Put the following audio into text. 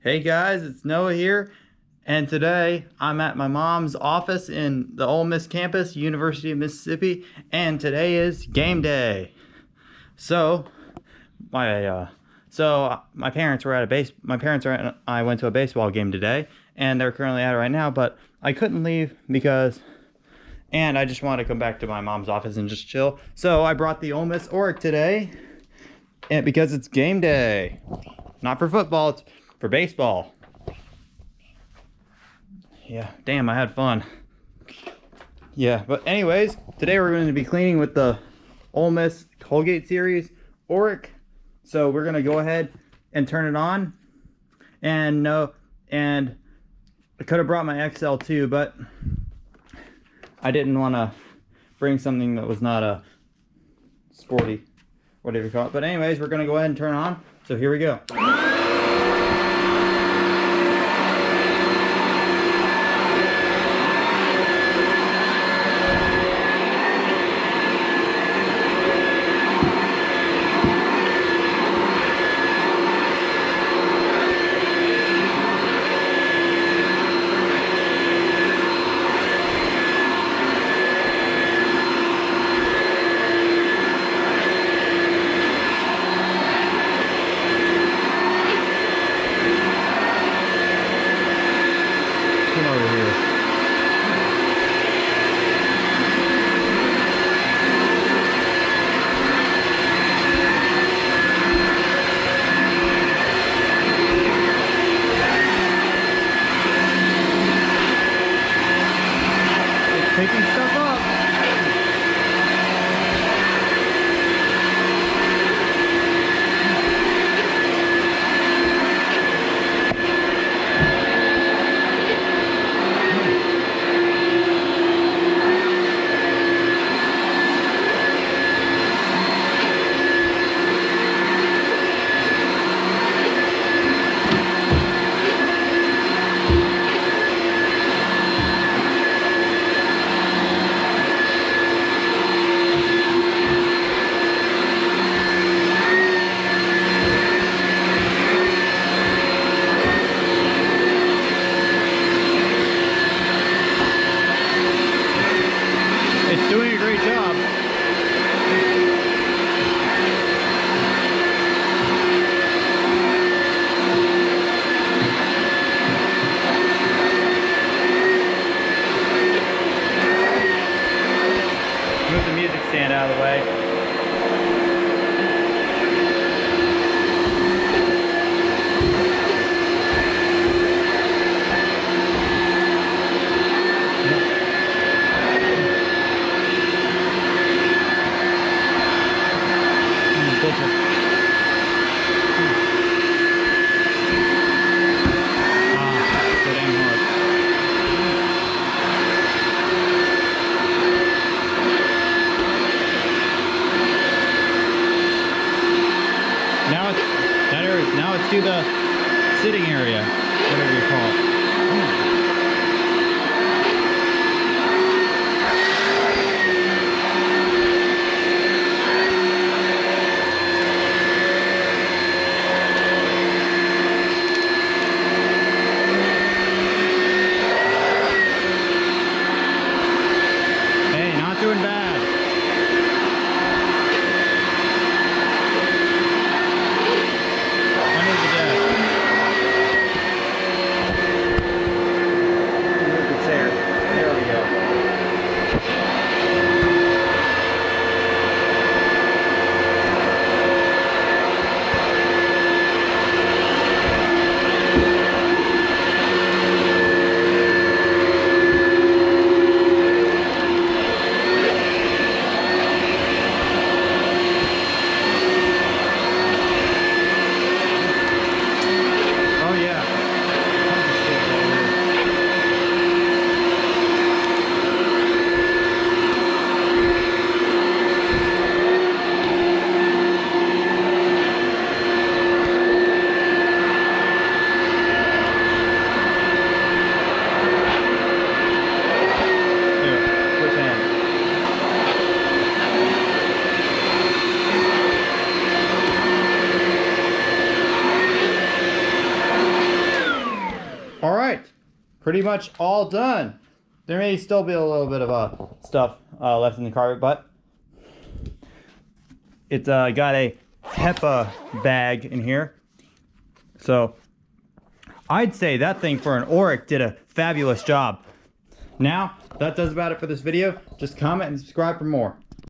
Hey guys, it's Noah here, and today I'm at my mom's office in the Ole Miss campus, University of Mississippi, and today is game day. So, my parents were at I went to a baseball game today, and they're currently at it right now, but I couldn't leave and I just wanted to come back to my mom's office and just chill. So I brought the Ole Miss Oreck today, and because it's game day. Not for football, it's for baseball. Yeah, damn, I had fun. Yeah, but anyways, today we're going to be cleaning with the Ole Miss Colgate series Oreck. So we're going to go ahead and turn it on. And I could have brought my XL too, but I didn't want to bring something that was not a sporty, whatever you call it. But anyways, we're going to go ahead and turn it on. So here we go. Over here. It's picking stuff up. It's doing a great job. Move the music stand out of the way. Now let's do the sitting area, whatever you call it. Hey, not doing bad. pretty much all done. There may still be a little bit of stuff left in the carpet, but it's got a HEPA bag in here. So I'd say that thing for an Oreck did a fabulous job. Now, that does about it for this video. Just comment and subscribe for more.